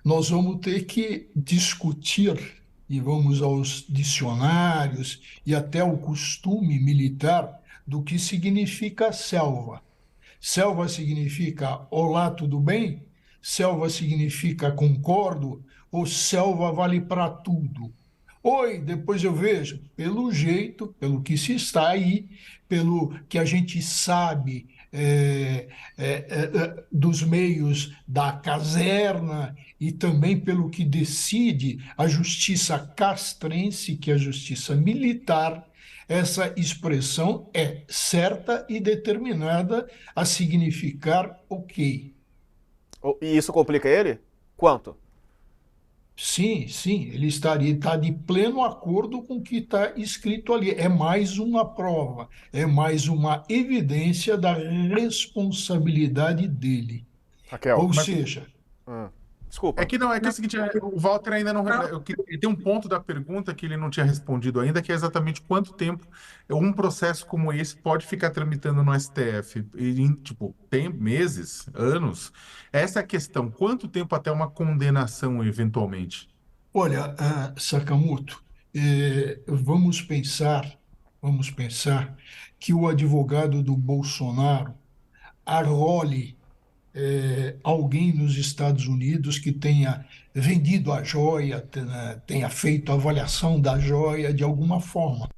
nós vamos ter que discutir e vamos aos dicionários e até o costume militar do que significa selva. Selva significa olá, tudo bem? Selva significa concordo? Ou selva vale para tudo? Oi, depois eu vejo. Pelo jeito, pelo que se está aí, pelo que a gente sabe dos meios da caserna e também pelo que decide a justiça castrense, que é a justiça militar, essa expressão é certa e determinada a significar ok. E isso complica ele? Quanto? Sim, sim, ele está de pleno acordo com o que está escrito ali. É mais uma prova, é mais uma evidência da responsabilidade dele. Raquel. Ou Mas seja, Hum. é Desculpa. que não, é que é o Não, seguinte, o Walter ainda não. Ele tem um ponto da pergunta que ele não tinha respondido ainda, que é exatamente quanto tempo um processo como esse pode ficar tramitando no STF. Tipo, tem meses, anos. Essa é a questão. Quanto tempo até uma condenação, eventualmente? olha, Sakamoto, vamos pensar que o advogado do Bolsonaro arrole alguém nos Estados Unidos que tenha vendido a joia, tenha feito avaliação da joia de alguma forma.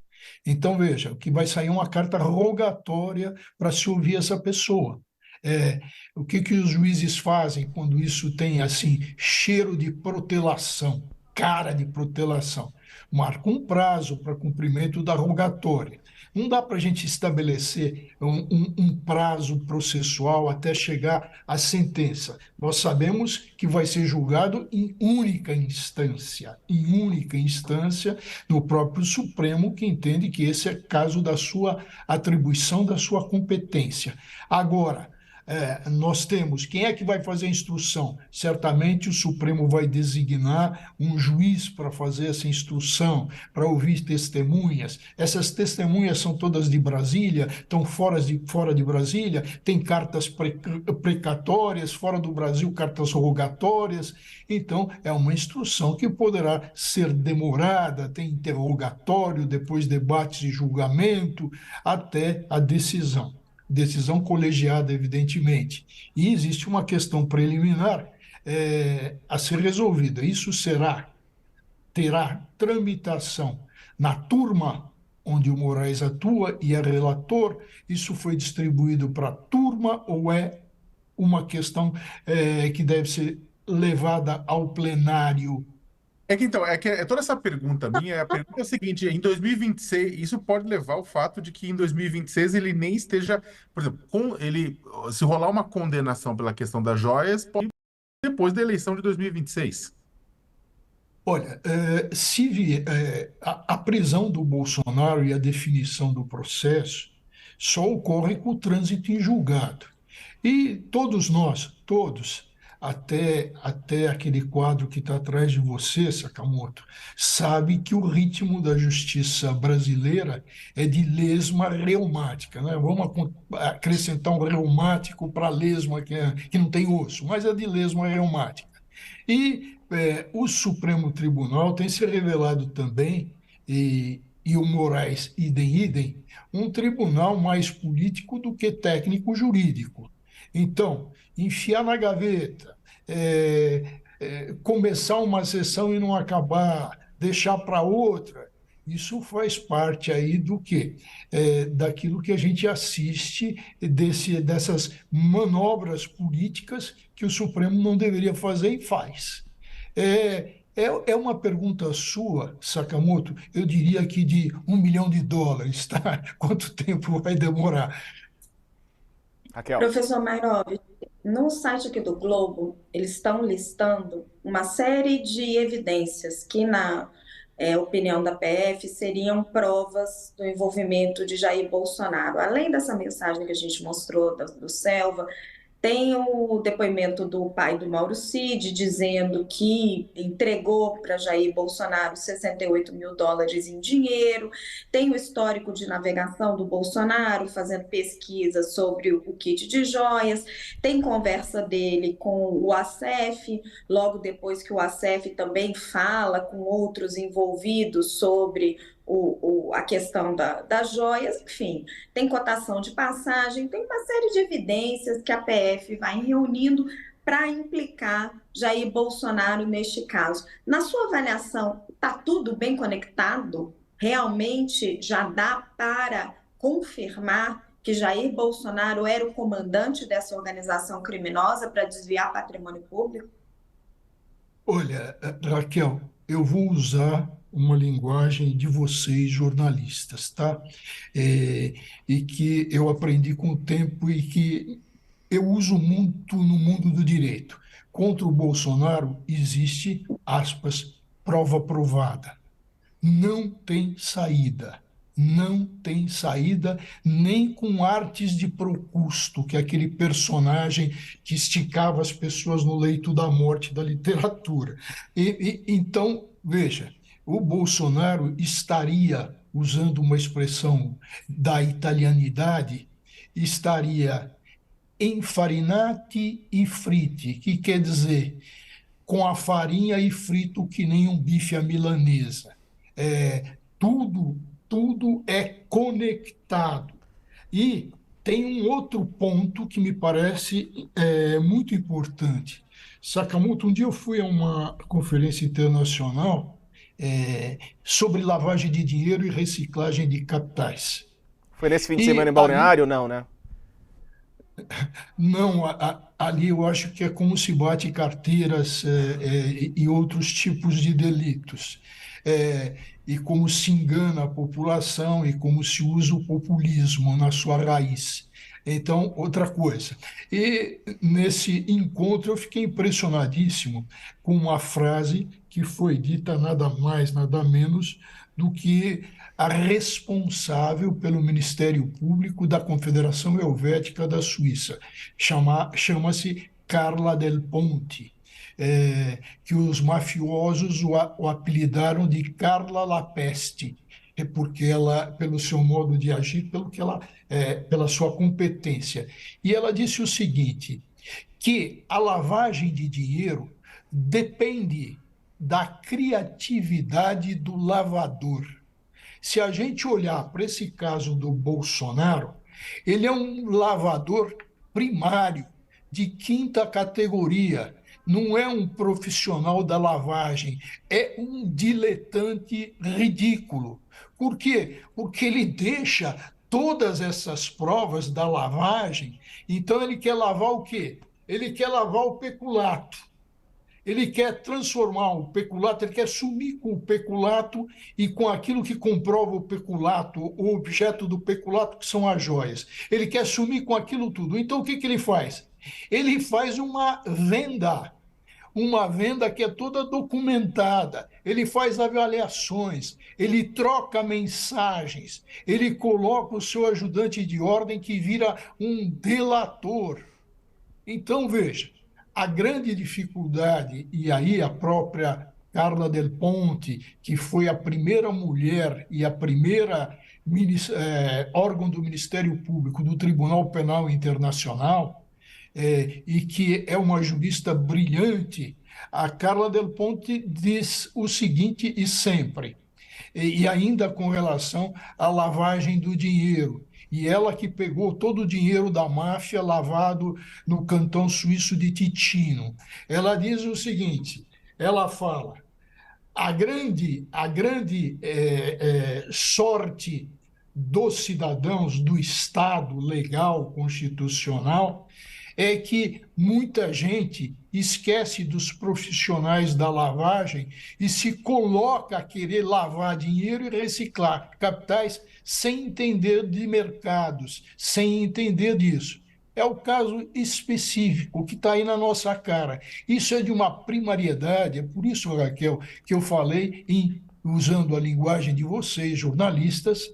Então, veja, que vai sair uma carta rogatória para se ouvir essa pessoa. O que que os juízes fazem quando isso tem assim cheiro de protelação, cara de protelação? Marca um prazo para cumprimento da rogatória. Não dá para a gente estabelecer um prazo processual até chegar à sentença. Nós sabemos que vai ser julgado em única instância, no próprio Supremo, que entende que esse é caso da sua atribuição, da sua competência. Agora, nós temos quem é que vai fazer a instrução? Certamente o Supremo vai designar um juiz para fazer essa instrução, para ouvir testemunhas. Essas testemunhas são todas de Brasília, estão fora de Brasília, tem cartas precatórias, fora do Brasil, cartas rogatórias. Então, é uma instrução que poderá ser demorada, tem interrogatório, depois debates e julgamento, até a decisão colegiada, evidentemente. E existe uma questão preliminar a ser resolvida. Isso terá tramitação na turma onde o Moraes atua e é relator. Isso foi distribuído para a turma ou é uma questão que deve ser levada ao plenário? Toda essa pergunta minha, a pergunta é a seguinte, em 2026, isso pode levar ao fato de que em 2026 ele nem esteja, por exemplo, se rolar uma condenação pela questão das joias, pode depois da eleição de 2026. Olha, se a prisão do Bolsonaro e a definição do processo só ocorre com o trânsito em julgado. E todos nós, todos, até aquele quadro que está atrás de você, Sakamoto, sabe que o ritmo da justiça brasileira é de lesma reumática, né? Vamos acrescentar um reumático para lesma, que não tem osso, mas é de lesma reumática. E o Supremo Tribunal tem se revelado também, e o Moraes, idem, idem, um tribunal mais político do que técnico-jurídico. Então, enfiar na gaveta, começar uma sessão e não acabar, deixar para outra, isso faz parte aí do quê? Daquilo que a gente assiste, dessas manobras políticas que o Supremo não deveria fazer e faz. É uma pergunta sua, Sakamoto, eu diria que de US$ 1 milhão, tá? Quanto tempo vai demorar? Raquel. professor Mainov, no site aqui do Globo, eles estão listando uma série de evidências que, na opinião da PF, seriam provas do envolvimento de Jair Bolsonaro. Além dessa mensagem que a gente mostrou do Selva, Tem o depoimento do pai do Mauro Cid dizendo que entregou para Jair Bolsonaro US$ 68 mil em dinheiro. Tem o histórico de navegação do Bolsonaro, fazendo pesquisa sobre o kit de joias. Tem conversa dele com o ASEF, logo depois que o ASEF também fala com outros envolvidos sobre a questão das joias, enfim, tem cotação de passagem, tem uma série de evidências que a PF vai reunindo para implicar Jair Bolsonaro neste caso. Na sua avaliação, está tudo bem conectado? Realmente já dá para confirmar que Jair Bolsonaro era o comandante dessa organização criminosa para desviar patrimônio público? Olha, Raquel, eu vou usar uma linguagem de vocês, jornalistas, tá? E que eu aprendi com o tempo e que eu uso muito no mundo do direito. Contra o Bolsonaro existe, aspas, prova provada. Não tem saída. Não tem saída nem com Artes de Procusto, que é aquele personagem que esticava as pessoas no leito da morte da literatura. Então, veja, o Bolsonaro estaria, usando uma expressão da italianidade, estaria enfarinati e friti, que quer dizer com a farinha e frito que nem um bife à milanesa. Tudo é conectado. E tem um outro ponto que me parece muito importante. Sakamoto, um dia eu fui a uma conferência internacional sobre lavagem de dinheiro e reciclagem de capitais. Foi nesse fim de E semana em Balneário? Não, né? Não, ali eu acho que é como se bate carteiras e outros tipos de delitos. E como se engana a população e como se usa o populismo na sua raiz. Então, outra coisa. E nesse encontro eu fiquei impressionadíssimo com uma frase que foi dita nada mais, nada menos do que a responsável pelo Ministério Público da Confederação Helvética da Suíça. Chama-se Carla Del Ponte, que os mafiosos o apelidaram de Carla La Peste, porque ela, pelo seu modo de agir, pela sua competência. E ela disse o seguinte, que a lavagem de dinheiro depende da criatividade do lavador. Se a gente olhar para esse caso do Bolsonaro, ele é um lavador primário, de quinta categoria, não é um profissional da lavagem, é um diletante ridículo. Por quê? Porque ele deixa todas essas provas da lavagem, então ele quer lavar o quê? Ele quer lavar o peculato. Ele quer transformar o peculato, ele quer sumir com o peculato e com aquilo que comprova o peculato, o objeto do peculato, que são as joias. Ele quer sumir com aquilo tudo. Então, o que ele faz? Ele faz uma venda que é toda documentada, ele faz avaliações, ele troca mensagens, ele coloca o seu ajudante de ordem que vira um delator. Então, veja, a grande dificuldade, e aí a própria Carla Del Ponte, que foi a primeira mulher e a primeira órgão do Ministério Público do Tribunal Penal Internacional, e que é uma jurista brilhante, a Carla Del Ponte diz o seguinte e sempre, e ainda com relação à lavagem do dinheiro, e ela que pegou todo o dinheiro da máfia lavado no cantão suíço de Ticino. Ela diz o seguinte, ela fala, a grande sorte dos cidadãos do Estado legal, constitucional, é que muita gente esquece dos profissionais da lavagem e se coloca a querer lavar dinheiro e reciclar capitais sem entender de mercados, sem entender disso. É o caso específico que está aí na nossa cara. Isso é de uma primariedade, é por isso, Raquel, que eu falei, usando a linguagem de vocês, jornalistas,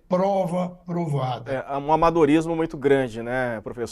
prova provada. É um amadorismo muito grande, né, professor?